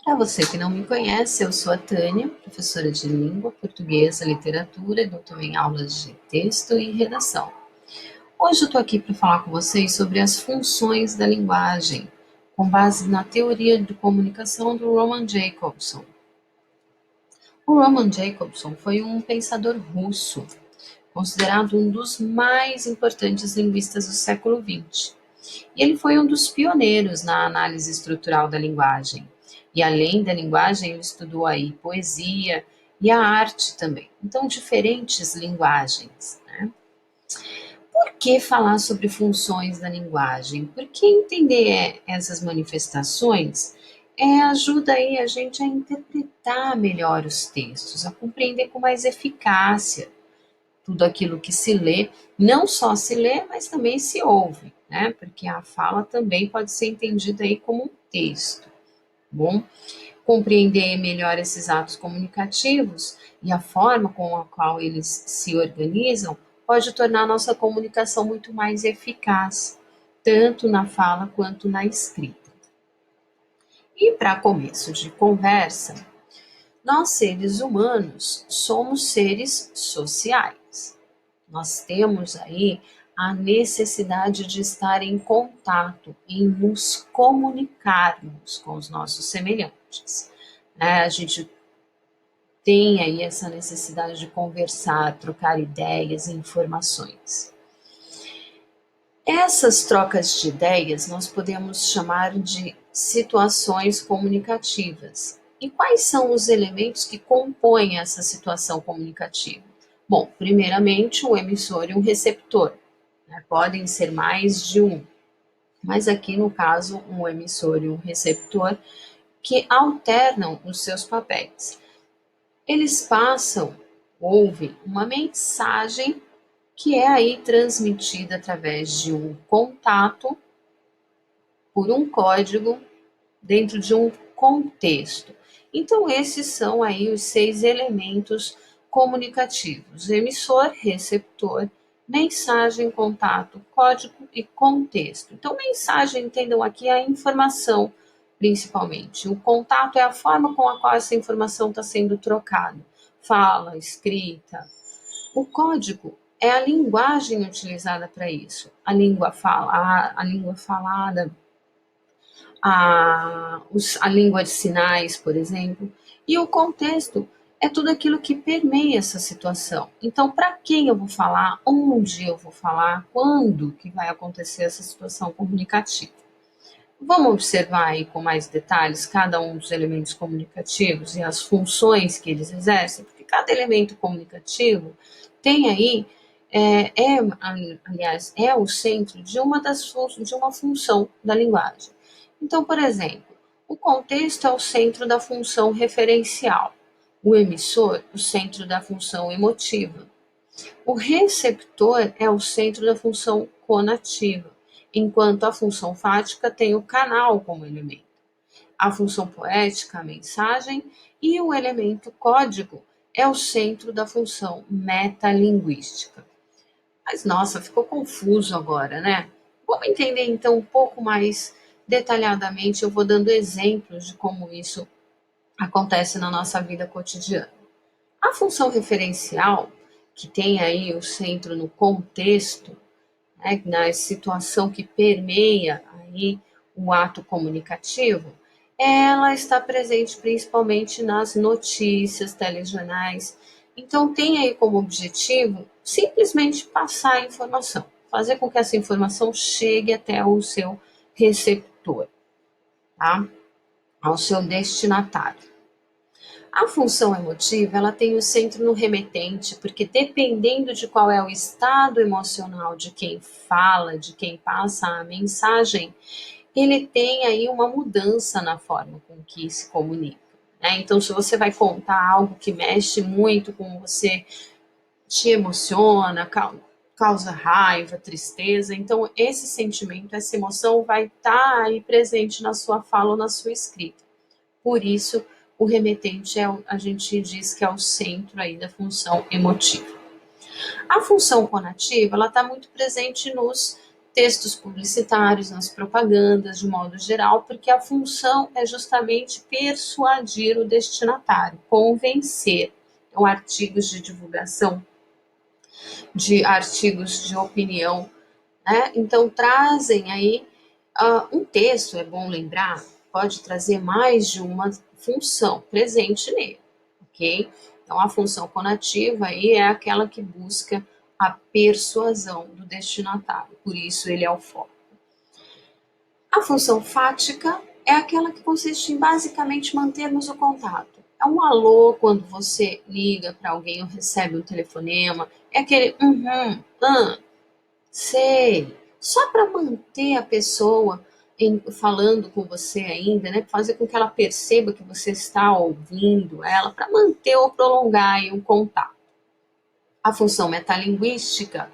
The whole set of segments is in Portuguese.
Para você que não me conhece, eu sou a Tânia, professora de língua portuguesa, literatura e dou também aulas de texto e redação. Hoje eu estou aqui para falar com vocês sobre as funções da linguagem, com base na teoria de comunicação do Roman Jakobson. O Roman Jakobson foi um pensador russo, considerado um dos mais importantes linguistas do século XX. E ele foi um dos pioneiros na análise estrutural da linguagem. E além da linguagem, ele estudou aí poesia e a arte também. Então, diferentes linguagens, né? Por que falar sobre funções da linguagem? Porque entender essas manifestações ajuda aí a gente a interpretar melhor os textos, a compreender com mais eficácia tudo aquilo que se lê, não só se lê, mas também se ouve, né? Porque a fala também pode ser entendida aí como um texto, bom? Compreender melhor esses atos comunicativos e a forma com a qual eles se organizam pode tornar a nossa comunicação muito mais eficaz, tanto na fala quanto na escrita. E para começo de conversa, nós seres humanos somos seres sociais. Nós temos aí a necessidade de estar em contato, em nos comunicarmos com os nossos semelhantes. A gente tem aí essa necessidade de conversar, trocar ideias e informações. Essas trocas de ideias nós podemos chamar de situações comunicativas. E quais são os elementos que compõem essa situação comunicativa? Bom, primeiramente, o emissor e o receptor, né? Podem ser mais de um, mas aqui no caso, um emissor e um receptor que alternam os seus papéis. Eles passam, ouvem uma mensagem que é aí transmitida através de um contato por um código dentro de um contexto. Então, esses são aí os 6 elementos comunicativos: emissor, receptor, mensagem, contato, código e contexto. Então, mensagem, entendam aqui a informação, principalmente. O contato é a forma com a qual essa informação está sendo trocada. Fala, escrita. O código é a linguagem utilizada para isso. A língua falada, a língua de sinais, por exemplo, e o contexto é tudo aquilo que permeia essa situação. Então, para quem eu vou falar, onde eu vou falar, quando que vai acontecer essa situação comunicativa. Vamos observar aí com mais detalhes cada um dos elementos comunicativos e as funções que eles exercem, porque cada elemento comunicativo tem aí, aliás, é o centro de de uma função da linguagem. Então, por exemplo, o contexto é o centro da função referencial, o emissor, o centro da função emotiva, o receptor é o centro da função conativa, enquanto a função fática tem o canal como elemento. A função poética, a mensagem, e o elemento código é o centro da função metalinguística. Mas nossa, ficou confuso agora, né? Vamos entender então um pouco mais detalhadamente, eu vou dando exemplos de como isso acontece na nossa vida cotidiana. A função referencial, que tem aí o centro no contexto, né, na situação que permeia aí o ato comunicativo, ela está presente principalmente nas notícias, telejornais. Então, tem aí como objetivo simplesmente passar a informação, fazer com que essa informação chegue até o seu receptor, tá? Ao seu destinatário. A função emotiva, ela tem o centro no remetente, porque dependendo de qual é o estado emocional de quem fala, de quem passa a mensagem, ele tem aí uma mudança na forma com que se comunica, né? Então, se você vai contar algo que mexe muito com você, te emociona, causa raiva, tristeza, então esse sentimento, essa emoção vai estar aí presente na sua fala ou na sua escrita. Por isso, o remetente a gente diz que é o centro aí da função emotiva. A função conativa, ela está muito presente nos textos publicitários, nas propagandas, de modo geral, porque a função é justamente persuadir o destinatário, convencer. Então, artigos de divulgação, de artigos de opinião, né? Então, trazem aí um texto, é bom lembrar, pode trazer mais de uma função presente nele, ok? Então, a função conativa aí é aquela que busca a persuasão do destinatário, por isso ele é o foco. A função fática é aquela que consiste em basicamente mantermos o contato. É um alô quando você liga para alguém ou recebe um telefonema, é aquele sei, só para manter a pessoa falando com você ainda, né? Fazer com que ela perceba que você está ouvindo ela, para manter ou prolongar aí um contato. A função metalinguística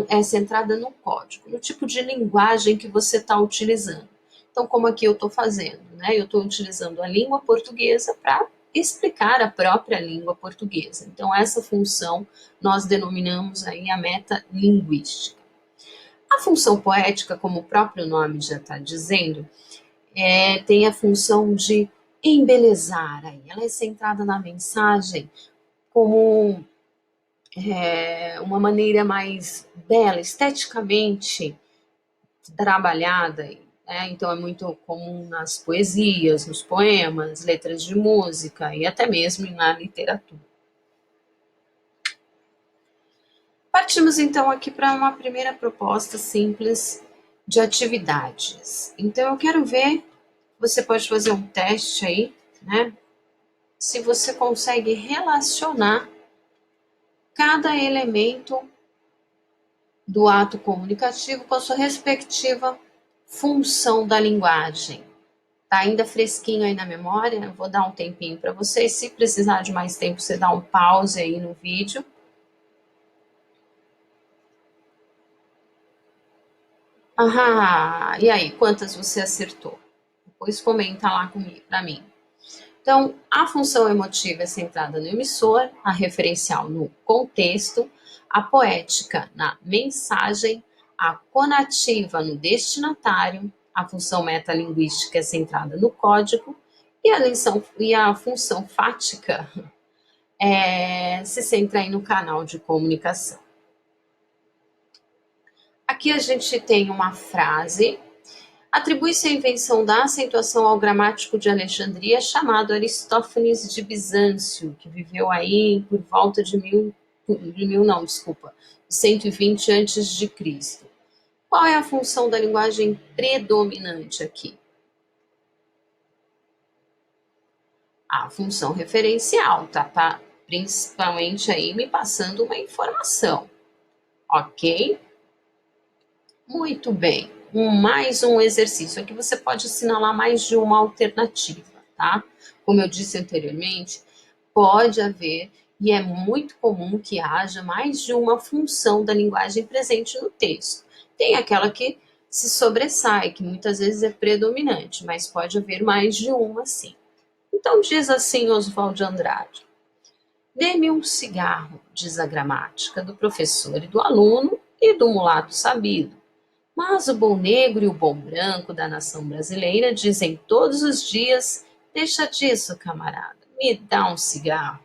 é centrada no código, no tipo de linguagem que você está utilizando. Então, como aqui eu estou fazendo, né? Eu estou utilizando a língua portuguesa para explicar a própria língua portuguesa. Então, essa função nós denominamos aí a metalinguística. A função poética, como o próprio nome já está dizendo, tem a função de embelezar. Aí. Ela é centrada na mensagem como uma maneira mais bela, esteticamente trabalhada. Né? Então é muito comum nas poesias, nos poemas, letras de música e até mesmo na literatura. Partimos então aqui para uma primeira proposta simples de atividades. Então eu quero ver, você pode fazer um teste aí, né? Se você consegue relacionar cada elemento do ato comunicativo com a sua respectiva função da linguagem. Tá ainda fresquinho aí na memória? Eu vou dar um tempinho para vocês. Se precisar de mais tempo, você dá um pause aí no vídeo. E aí, quantas você acertou? Depois comenta lá comigo, para mim. Então, a função emotiva é centrada no emissor, a referencial no contexto, a poética na mensagem, a conativa no destinatário, a função metalinguística é centrada no código e a função fática se centra aí no canal de comunicação. Aqui a gente tem uma frase. Atribui-se a invenção da acentuação ao gramático de Alexandria chamado Aristófanes de Bizâncio, que viveu aí por volta de 120 antes de Cristo. Qual é a função da linguagem predominante aqui? A função referencial, tá? Principalmente aí me passando uma informação, ok? Muito bem. Mais um exercício. Aqui você pode assinalar mais de uma alternativa, tá? Como eu disse anteriormente, pode haver e é muito comum que haja mais de uma função da linguagem presente no texto. Tem aquela que se sobressai, que muitas vezes é predominante, mas pode haver mais de uma sim. Então diz assim Oswald de Andrade: dê-me um cigarro, diz a gramática do professor e do aluno e do mulato sabido. Mas o bom negro e o bom branco da nação brasileira dizem todos os dias: deixa disso, camarada, me dá um cigarro.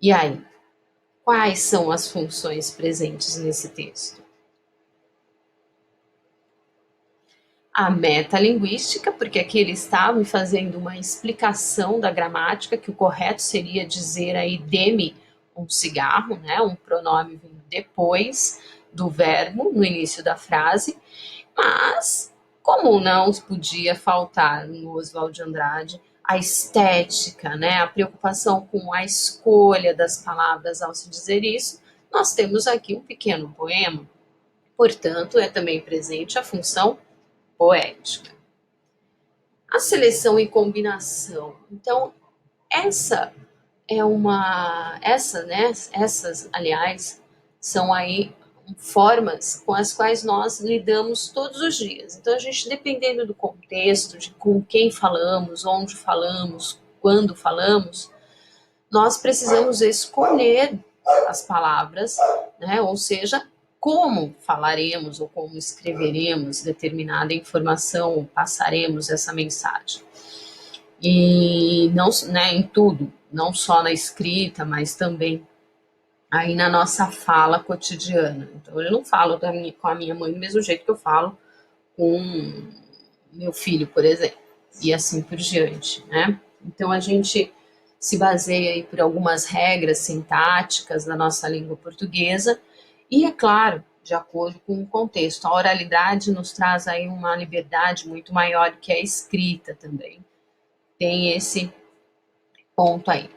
E aí, quais são as funções presentes nesse texto? A metalinguística, porque aqui ele está me fazendo uma explicação da gramática, que o correto seria dizer aí dê-me um cigarro, né? Um pronome vindo depois do verbo, no início da frase. Mas, como não podia faltar no Oswald de Andrade, a estética, né, a preocupação com a escolha das palavras ao se dizer isso, nós temos aqui um pequeno poema, portanto, é também presente a função poética. A seleção e combinação. Então, essa é essas, aliás, são aí formas com as quais nós lidamos todos os dias. Então, a gente, dependendo do contexto, de com quem falamos, onde falamos, quando falamos, nós precisamos escolher as palavras, né? Ou seja, como falaremos ou como escreveremos determinada informação, ou passaremos essa mensagem. E não, né, em tudo, não só na escrita, mas também aí na nossa fala cotidiana. Então, eu não falo com a minha mãe do mesmo jeito que eu falo com meu filho, por exemplo, e assim por diante, né? Então, a gente se baseia aí por algumas regras sintáticas da nossa língua portuguesa e, é claro, de acordo com o contexto. A oralidade nos traz aí uma liberdade muito maior que a escrita também. Tem esse ponto aí.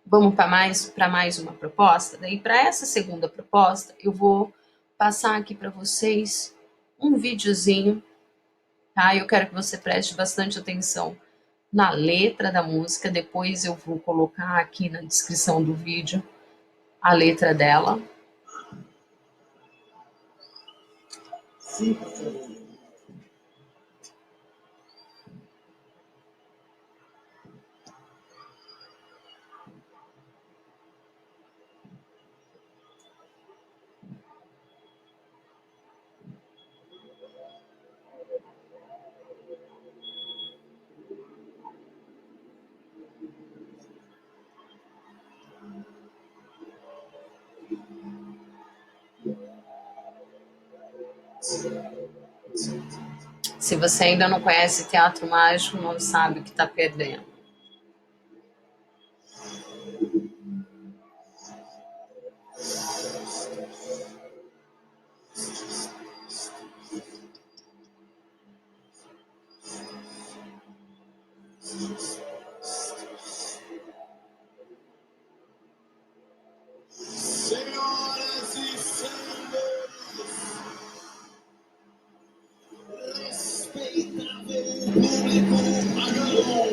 Vamos para mais uma proposta? Daí, para essa segunda proposta, eu vou passar aqui para vocês um videozinho, tá? Eu quero que você preste bastante atenção na letra da música. Depois eu vou colocar aqui na descrição do vídeo a letra dela. Sim. Se você ainda não conhece Teatro Mágico, não sabe o que está perdendo. Senhoras e senhores, respeitável público pagão,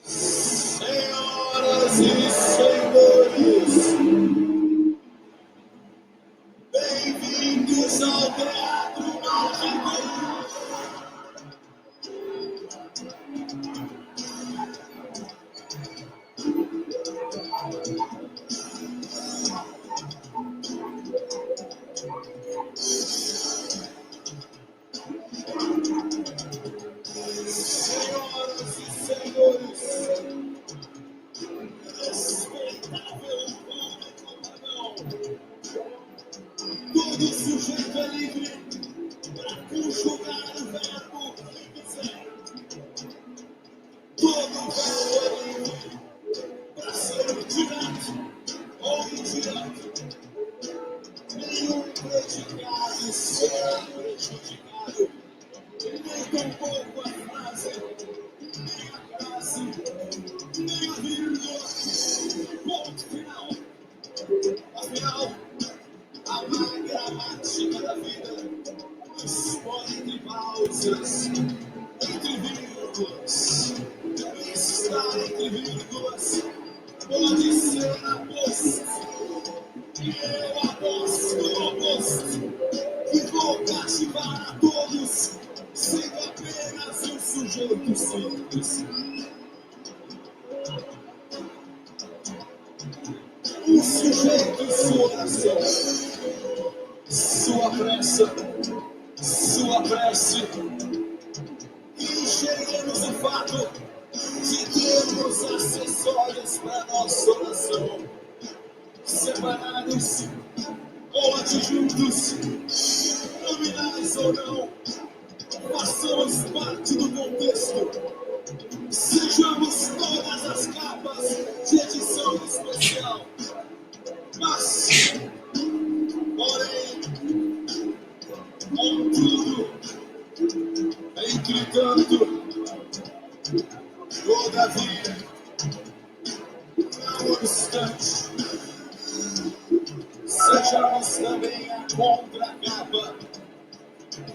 senhoras e senhores, bem-vindos ao Teatro Mágico. Senhoras e senhores, respeitável público pagão, todo sujeito é livre para conjugar o verbo que quiser. Todo verbo é livre para ser direto ou indireto. Nenhum predicado será prejudicado, nem tampouco a frase, nem a frase, nem a vírgula, ponto final. Afinal, a má gramática da vida expõe entre pausas, entre vírgulas. E estar entre vírgulas pode ser aposto. E eu aposto no oposto, que vou cativar a todos, sendo apenas um sujeito simples. Um sujeito sua oração, sua pressa, sua prece. E enxerguemos o fato de termos acessórios para nossa oração, separados ou adjuntos, nominais ou não, façamos parte do contexto, sejamos todas as capas de edição especial, mas, porém, contudo, entretanto, todavia, não obstante, sejamos também a contracapa,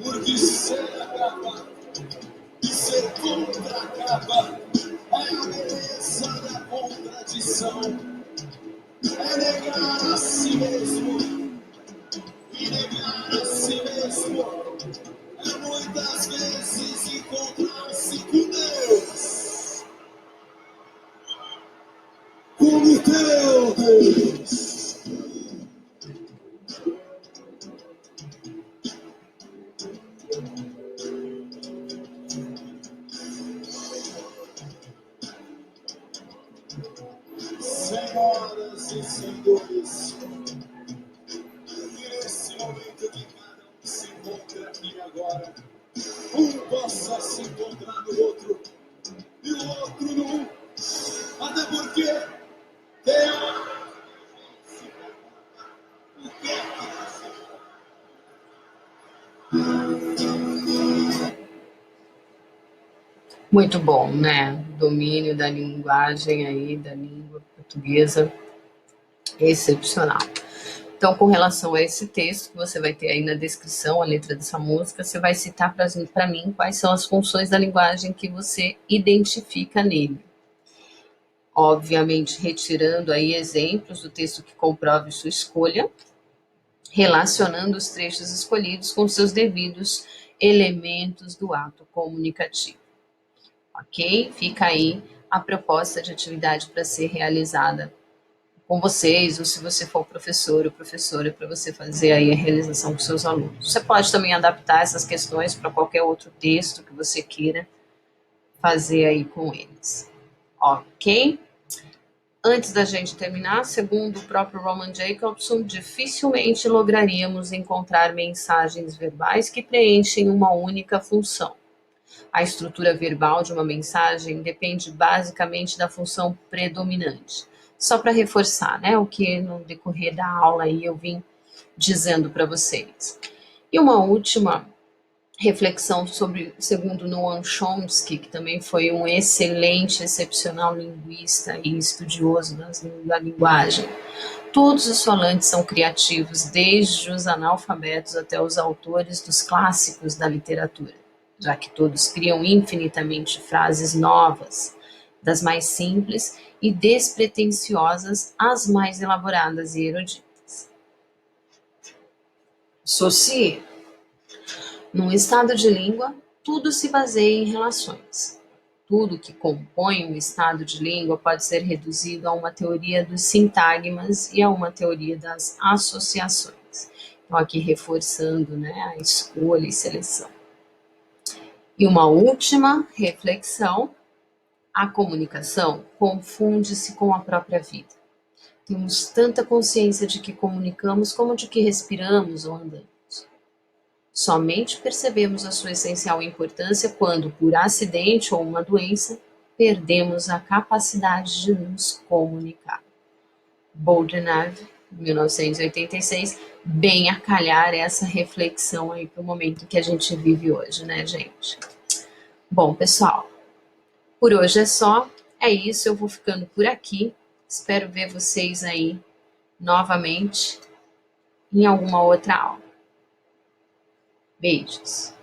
porque ser a capa e ser contracapa é a beleza da contradição, é negar a si mesmo, e negar a si mesmo é muitas vezes encontrar-se com Deus, como teu Deus. sem dores. E nesse momento que cada um se encontra aqui agora, um possa se encontrar no outro e o outro no um. Até porque tem hora o que é que Muito bom, né? Domínio da linguagem aí, da língua portuguesa, excepcional. Então, com relação a esse texto que você vai ter aí na descrição, a letra dessa música, você vai citar para mim quais são as funções da linguagem que você identifica nele. Obviamente, retirando aí exemplos do texto que comprove sua escolha, relacionando os trechos escolhidos com seus devidos elementos do ato comunicativo. Ok? Fica aí a proposta de atividade para ser realizada com vocês, ou se você for professor ou professora, para você fazer aí a realização com seus alunos. Você pode também adaptar essas questões para qualquer outro texto que você queira fazer aí com eles. Ok? Antes da gente terminar, segundo o próprio Roman Jacobson, dificilmente lograríamos encontrar mensagens verbais que preenchem uma única função. A estrutura verbal de uma mensagem depende basicamente da função predominante. Só para reforçar, né, o que no decorrer da aula aí eu vim dizendo para vocês. E uma última reflexão sobre, segundo Noam Chomsky, que também foi um excelente, excepcional linguista e estudioso da linguagem. Todos os falantes são criativos, desde os analfabetos até os autores dos clássicos da literatura, já que todos criam infinitamente frases novas, das mais simples e despretensiosas às mais elaboradas e eruditas. Socie. Num estado de língua, tudo se baseia em relações. Tudo que compõe um estado de língua pode ser reduzido a uma teoria dos sintagmas e a uma teoria das associações. Então, aqui reforçando, né, a escolha e seleção. E uma última reflexão: a comunicação confunde-se com a própria vida. Temos tanta consciência de que comunicamos como de que respiramos ou andamos. Somente percebemos a sua essencial importância quando, por acidente ou uma doença, perdemos a capacidade de nos comunicar. Boudinave, 1986, bem a calhar essa reflexão aí para o momento que a gente vive hoje, né, gente? Bom, pessoal, por hoje é só. É isso, eu vou ficando por aqui. Espero ver vocês aí novamente em alguma outra aula. Beijos.